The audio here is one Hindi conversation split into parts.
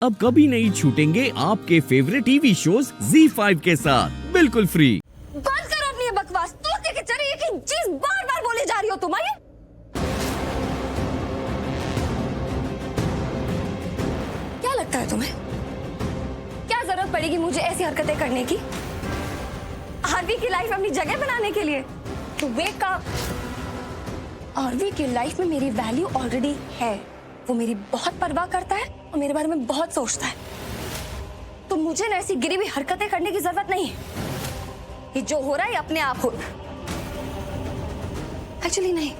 अब कभी नहीं छूटेंगे आपके फेवरेट टीवी शोज ZEE5 के साथ बिल्कुल फ्री। बंद करो अपनी ये बकवास। तो के चले एक ही चीज बार बार बोली जा रही हो तुम्हारी। क्या लगता है तुम्हें, क्या जरूरत पड़ेगी मुझे ऐसी हरकतें करने की आरवी की लाइफ में अपनी जगह बनाने के लिए? तो वेक अप। आरवी की लाइफ में मेरी वैल्यू ऑलरेडी है। वो मेरी बहुत परवाह करता है और मेरे बारे में बहुत सोचता है। तो मुझे ना ऐसी गिरी हुई हरकतें करने की जरूरत नहीं है। ये जो हो रहा है अपने आप हो। एक्चुअली नहीं,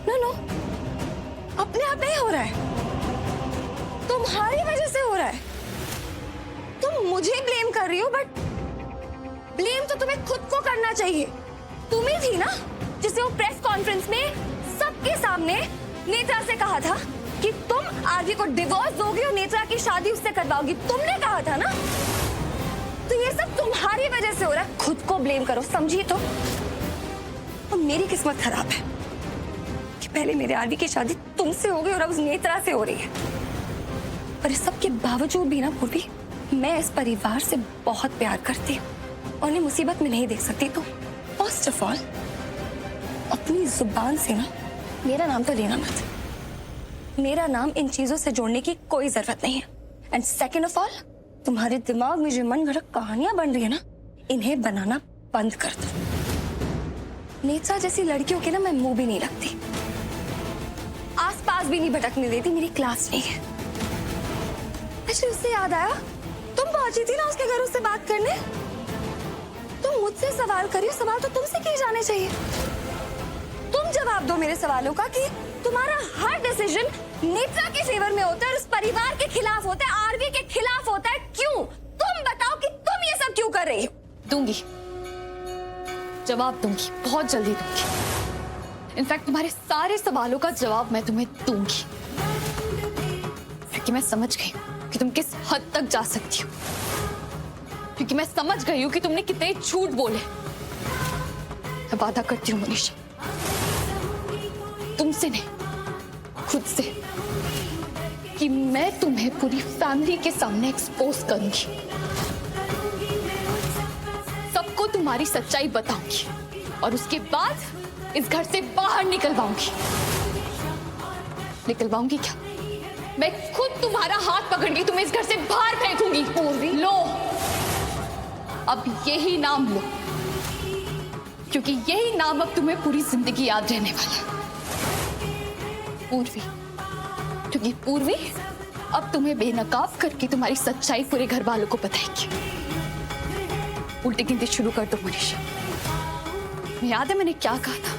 नो अपने आप नहीं हो रहा है, तुम्हारी वजह से हो रहा है। तुम मुझे ब्लेम कर रही हो, बट ब्लेम तो तुम्हें खुद को करना चाहिए। तुम ही थी ना जिसे वो प्रेस कॉन्फ्रेंस में सबके सामने नेत्रा से कहा था कि तुम आरवी को डिवोर्स दोगी और नेत्रा की शादी उससे करवाओगी। तुमने कहा था ना। तो ये सब तुम्हारी वजह से हो रहा है। खुद को ब्लेम करो, समझी? तो और मेरी किस्मत खराब है कि पहले मेरे आरवी की शादी तुमसे हो गई और अब उस नेत्रा से हो रही है। पर इस सब के बावजूद भी ना पूर्वी, मैं इस परिवार से बहुत प्यार करती हूँ और उन्हें मुसीबत में नहीं देख सकती। तो फर्स्ट ऑफ ऑल अपनी जुबान से ना मेरा नाम तो लेना मत। मेरा नाम इन चीजों से जोड़ने की कोई जरूरत नहीं है। एंड सेकेंड ऑफ ऑल, तुम्हारे दिमाग में जो मन घड़क कहानियां बन रही है ना, इन्हें बनाना बंद कर दो। नेत्रा जैसी लड़कियों के ना मैं मुंह भी नहीं लगती, आसपास भी नहीं भटकने देती। मेरी क्लास नहीं है। अच्छा, उससे याद आया, तुम पहुंची थी ना उसके घर उससे बात करने। तुम मुझसे सवाल करियो, सवाल तो तुमसे किए जाने चाहिए। तुम जवाब दो मेरे सवालों का कि तुम्हारा हर डिसीजन नेत्रा के फेवर में होता है और उस परिवार के खिलाफ होता है, आरवी के खिलाफ होता है। क्यों? तुम बताओ कि तुम ये सब क्यों कर रही हो? दूंगी जवाब, दूंगी, बहुत जल्दी दूंगी। इनफैक्ट तुम्हारे सारे सवालों का जवाब मैं तुम्हें दूंगी, क्योंकि मैं समझ गई हूँ कि तुम किस हद तक जा सकती हो। क्योंकि मैं समझ गई हूँ कि तुमने कितने झूठ बोले। मैं वादा करती हूँ मनीषा, तुमसे नहीं, खुद से, कि मैं तुम्हें पूरी फैमिली के सामने एक्सपोज करूंगी। सबको तुम्हारी सच्चाई बताऊंगी और उसके बाद इस घर से बाहर निकलवाऊंगी। निकलवाऊंगी क्या? मैं खुद तुम्हारा हाथ पकड़ के तुम्हें इस घर से बाहर फेंकूंगी। पूर्वी, लो, अब यही नाम लो, क्योंकि यही नाम अब तुम्हें पूरी जिंदगी याद रहने वाला है। पूर्वी, क्योंकि पूर्वी अब तुम्हें बेनकाब करके तुम्हारी सच्चाई पूरे घर वालों को बताएगी। उल्टी गिनती शुरू कर दो मनीषा। याद है मैंने क्या कहा था?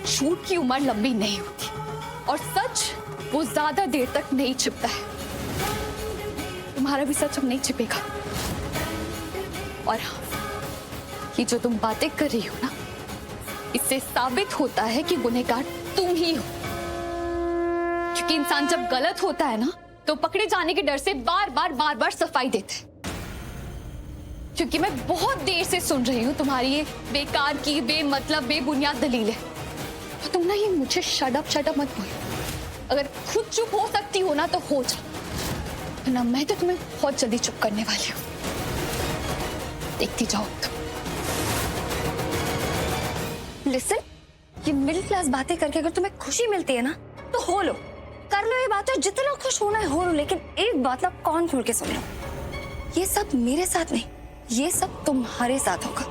झूठ की उम्र लंबी नहीं होती और सच वो ज्यादा देर तक नहीं छिपता है। तुम्हारा भी सच अब नहीं छिपेगा। और हाँ, ये जो तुम बातें कर रही हो ना, इससे साबित होता है कि गुनहगार तुम ही हो। क्योंकि इंसान जब गलत होता है ना, तो पकड़े जाने के डर से बार बार सफाई देता है। क्योंकि मैं बहुत देर से सुन रही हूँ तुम्हारी ये बेकार की, बेमतलब, बेबुनियाद दलीलें। तो तुम ना ये मुझे शट अप मत बोलो। अगर खुद चुप हो सकती हो ना तो हो जाओ, ना मैं तो तुम्हें बहुत जल्दी चुप करने वाली हूँ। देखती जाओ तुम। लिसन, ये मिडिल क्लास बातें करके अगर तुम्हें खुशी मिलती है ना तो हो लो, कर लो ये बातें। जितना खुश होना है हो लो, लेकिन एक बात ना कान खोल के सुन लो, ये सब मेरे साथ नहीं, ये सब तुम्हारे साथ होगा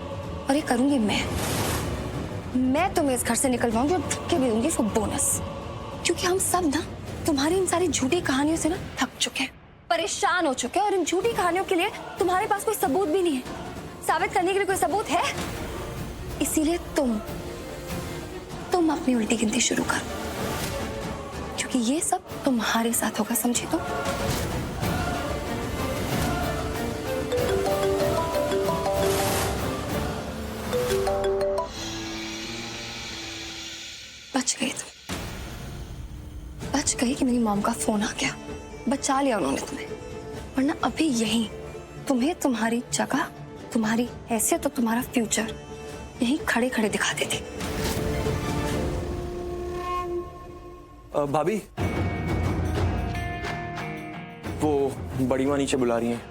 और ये करूंगी मैं तुम्हें इस घर से निकलवाऊंगी और धक्के भी दूंगी फॉर बोनस। क्योंकि हम सब ना तुम्हारी इन सारी झूठी कहानियों से ना थक चुके हैं, परेशान हो चुके हैं। और इन झूठी कहानियों के लिए तुम्हारे पास कोई सबूत भी नहीं है। साबित करने के लिए कोई सबूत है? इसीलिए तुम अपनी उल्टी गिनती शुरू करो, क्योंकि ये सब तुम्हारे साथ होगा, समझी? तुम बच गई। तुम बच गई कि मेरी मॉम का फोन आ गया, बचा लिया उन्होंने तुम्हें। वरना अभी यही तुम्हें तुम्हारी जगह, तुम्हारी हैसियत और तुम्हारा फ्यूचर यही खड़े खड़े दिखा देते। भाभी, वो बड़ी माँ नीचे बुला रही हैं।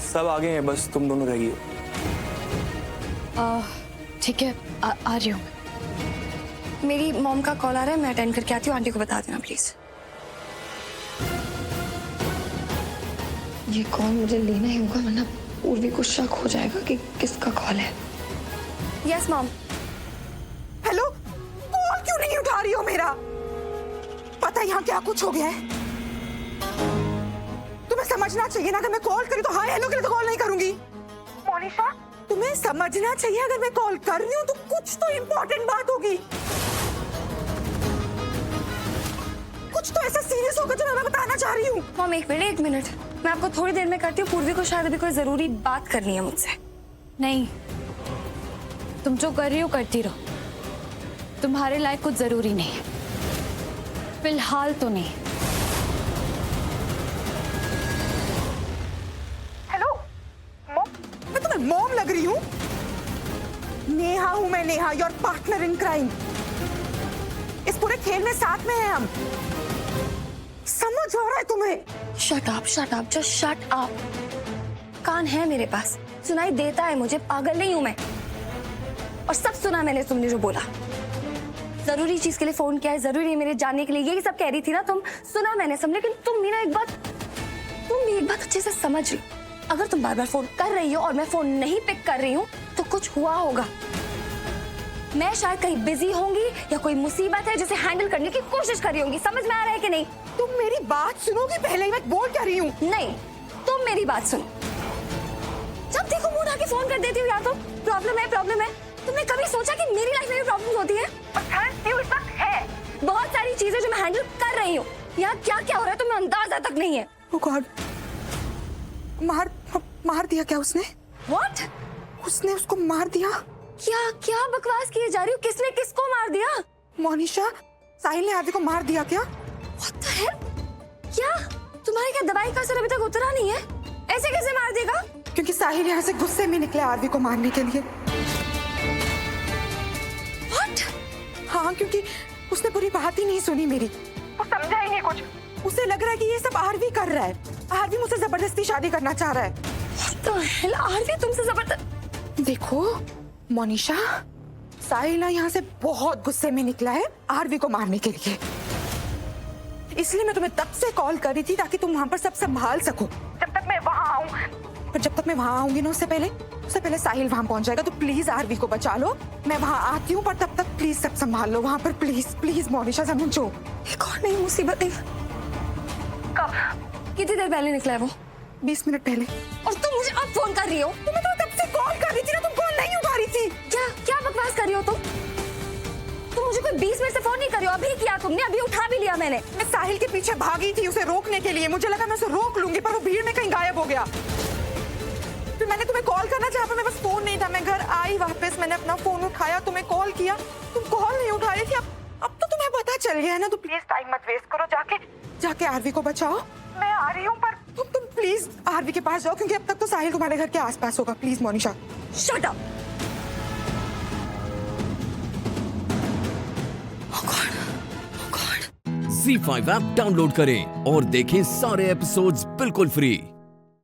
सब आगे हैं, बस तुम दोनों रह गई हो। ठीक है, आ रही हूँ। मेरी मॉम का कॉल आ रहा है, मैं अटेंड करके आती हूँ। आंटी को बता देना प्लीज। ये कॉल मुझे लेना ही होगा, वरना पूर्वी को शक हो जाएगा कि किसका कॉल है। Yes mom. हेलो, कॉल क्यों नहीं उठा रही हो मेरा? पता है यहाँ क्या कुछ हो गया है? तुम्हें समझना चाहिए ना, अगर मैं कॉल करी तो हाय हेलो के लिए तो कॉल नहीं करूंगी। मोनिशा, तुम्हें समझना चाहिए अगर मैं कॉल कर रही हूँ तो कुछ तो इम्पोर्टेंट बात होगी, कुछ तो ऐसा सीरियस होगा जो मैं बताना चाह रही हूँ। मॉम एक मिनट, मैं आपको थोड़ी देर में करती हूँ। पूर्वी को शायद अभी कोई जरूरी बात करनी है मुझसे। नहीं, तुम जो कर रही हो करती रहो। तुम्हारे लायक कुछ जरूरी नहीं है, फिलहाल तो नहीं। हेलो मॉम, मैं तुम्हें मॉम लग रही हूँ? नेहा हूँ मैं, Neha, your partner in crime. इस पूरे खेल में साथ में हैं हम। समझ आ रहा है तुम्हें? Shut up, just shut up. कान है मेरे पास, सुनाई देता है मुझे, पागल नहीं हूं मैं। और सब सुना मैंने तुमने जो बोला। जरूरी चीज के लिए फोन किया है, जरूरी है मेरे जानने के लिए, यही सब कह रही थी ना तुम। सुना मैंने सब, लेकिन तुम भी एक बात अच्छे से समझ रही। अगर तुम बार बार फोन कर रही हो और मैं फोन नहीं पिक कर रही हूँ तो कुछ हुआ होगा। मैं शायद कहीं बिजी होंगी या कोई मुसीबत है जिसे हैंडल करने की कोशिश कर रही होंगी। समझ में आ रहा है कि नहीं? तुम मेरी बात सुनोगी पहले ही? मैं बोल क्या रही हूँ? नहीं, तुम मेरी बात सुनो। जब देखो मुंह उठा के फोन कर देती हूँ, या तो प्रॉब्लम है। तुमने कभी सोचा कि मेरी लाइफ में भी प्रॉब्लम होती है? है बहुत सारी चीजें जो मैं हैंडल कर रही हूँ। यहाँ क्या क्या हो रहा है तुम्हें अंदाजा तक नहीं है। Oh God, मार दिया क्या उसने? What? उसने उसको मार दिया? क्या बकवास किए जा रही हो? किसने किसको मार दिया? मोनिशा, साहिल ने आरवी को मार दिया क्या? What the hell? क्या तुम्हारी क्या दवाई का असर अभी तक उतरा नहीं है? ऐसे कैसे मार देगा? क्योंकि साहिल यहाँ से गुस्से में निकले आरवी को मारने के लिए। What? हाँ, क्योंकि उसने पूरी बात ही नहीं सुनी मेरी। वो समझा ही नहीं कुछ। उसे लग रहा है कि ये सब आरवी कर रहा है। आरवी मुझसे जबरदस्ती शादी करना चाह रहा है। What the hell? आरवी तुमसे जबरदस्त। देखो मोनिशा, साहिल यहाँ से बहुत गुस्से में निकला है आरवी को मारने के लिए। इसलिए मैं तुम्हें तब से कॉल कर रही थी ताकि तुम वहाँ पर सब संभाल सको जब तक मैं वहाँ आऊँ। पर जब तक मैं वहाँ आऊंगी ना, उससे पहले साहिल वहाँ पहुँच जाएगा। तो प्लीज आरवी को बचा लो। मैं वहाँ आती हूँ, पर तब तक प्लीज सब संभाल लो वहाँ पर। प्लीज मोनिशा, समझो। एक और नई मुसीबत है। कब? कितनी देर पहले निकला है वो? 20 मिनट पहले। और तुम मुझे अब फोन कर रही हो? तुम्हें तो तब से कॉल कर रही थी ना, तुम कॉल नहीं उठा रही थी। क्या बकवास कर रही हो तुम? मुझे कोई 20 मिनट से फोन नहीं कर रही हो। अभी किया तुमने, अभी उठा भी लिया मैंने। मैं साहिल के पीछे भागी थी उसे रोकने के लिए। मुझे लगा मैं उसे रोक लूंगी, पर वो भीड़ में कहीं गायब हो गया। फिर मैंने तुम्हें कॉल करना चाहा, पर मेरे पास फोन नहीं था। मैं घर आई वापस, मैंने अपना फोन उठाया, तुम्हें कॉल किया, तुम कॉल नहीं उठा रही थी। अब तो तुम्हें पता चल गया है ना, तो प्लीज टाइम मत वेस्ट करो। जाके आरवी को बचाओ। मैं आ रही हूँ, पर तुम प्लीज आरवी के पास जाओ, क्योंकि अब तक तो साहिल तुम्हारे घर के आसपास होगा। Please Monisha. Shut up. ZEE5 app download करें और देखें सारे एपिसोड्स बिल्कुल फ्री।